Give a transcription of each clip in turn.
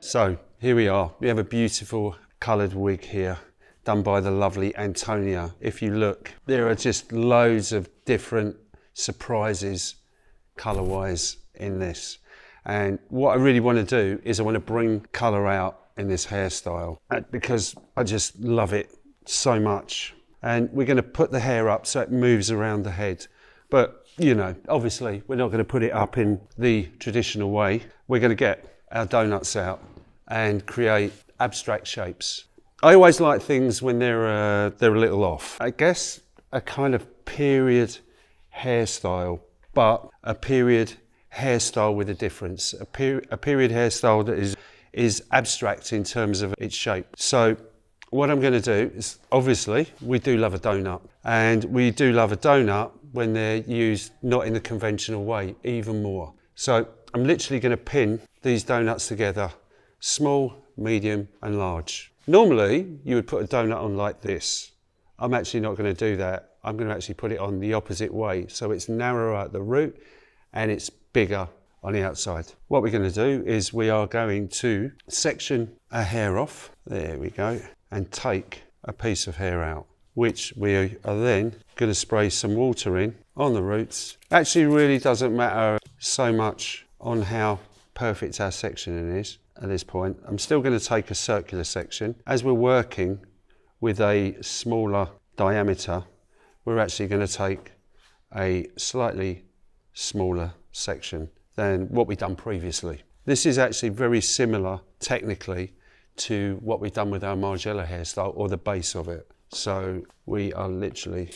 So here we are. We have a beautiful coloured wig here done by the lovely Antonia. If you look, there are just loads of different surprises colour-wise in this. And what I really want to do is I want to bring colour out in this hairstyle because I just love it so much. And we're going to put the hair up so it moves around the head. But, you know, obviously we're not going to put it up in the traditional way. We're going to get our donuts out and create abstract shapes. I always like things when they're a little off. I guess a kind of period hairstyle, but a period hairstyle with a difference. A period hairstyle that is abstract in terms of its shape. So what I'm going to do is, obviously, we do love a donut. And we do love a donut when they're used not in the conventional way, even more. So I'm literally going to pin these donuts together, small, medium and large. Normally, you would put a donut on like this. I'm actually not going to do that. I'm going to actually put it on the opposite way. So it's narrower at the root and it's bigger on the outside. What we're going to do is we are going to section a hair off. There we go. And take a piece of hair out, which we are then going to spray some water in on the roots. Actually really doesn't matter so much on how perfect our sectioning is at this point. I'm still going to take a circular section. As we're working with a smaller diameter, we're actually going to take a slightly smaller section than what we've done previously. This is actually very similar technically to what we've done with our Margiela hairstyle, or the base of it. So we are literally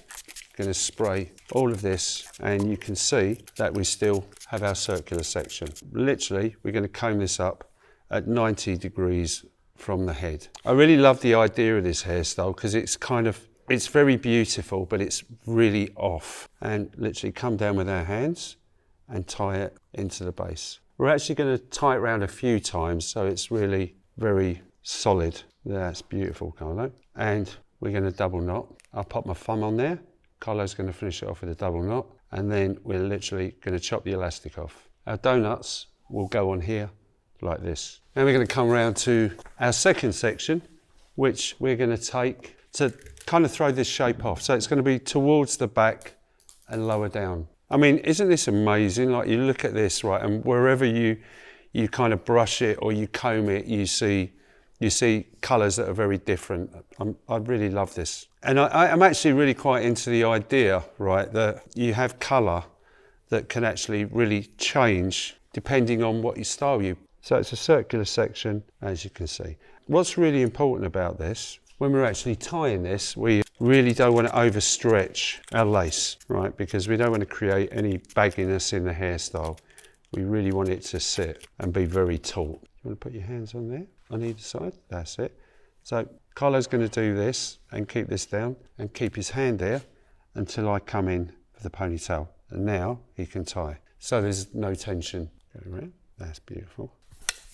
going to spray all of this, and you can see that we still have our circular section. Literally, we're going to comb this up at 90 degrees from the head. I really love the idea of this hairstyle because it's very beautiful, but it's really off. And literally come down with our hands and tie it into the base. We're actually going to tie it around a few times so it's really very solid. That's beautiful, Carlo. And we're going to double knot. I'll pop my thumb on there. Carlo's going to finish it off with a double knot. And then we're literally going to chop the elastic off. Our donuts will go on here like this. Now we're going to come around to our second section, which we're going to take to kind of throw this shape off. So it's going to be towards the back and lower down. I mean, isn't this amazing? Like, you look at this, right, and wherever you kind of brush it or you comb it, you see colours that are very different. I really love this. And I'm actually really quite into the idea, right, that you have colour that can actually really change depending on what style you. So it's a circular section, as you can see. What's really important about this, when we're actually tying this, we really don't want to overstretch our lace, right? Because we don't want to create any bagginess in the hairstyle. We really want it to sit and be very taut. You want to put your hands on there, on either side? That's it. So Carlo's going to do this and keep this down and keep his hand there until I come in for the ponytail. And now he can tie. So there's no tension. Go around. That's beautiful.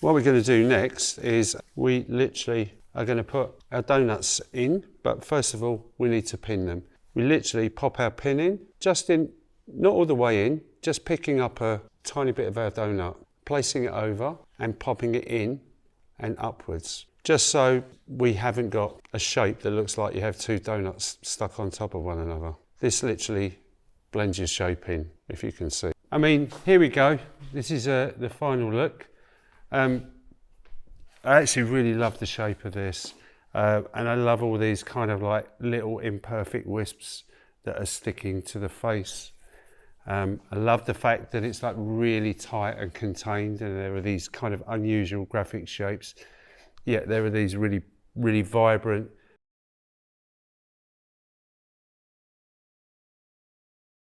What we're going to do next is we literally are going to put our donuts in, but first of all, we need to pin them. We literally pop our pin in, just in, not all the way in, just picking up a tiny bit of our donut, placing it over and popping it in and upwards, just so we haven't got a shape that looks like you have two donuts stuck on top of one another. This literally blends your shape in, if you can see. I mean, here we go. This is the final look. I actually really love the shape of this, and I love all these kind of like little imperfect wisps that are sticking to the face. I love the fact that it's like really tight and contained, and there are these kind of unusual graphic shapes. Yet there are these really, really vibrant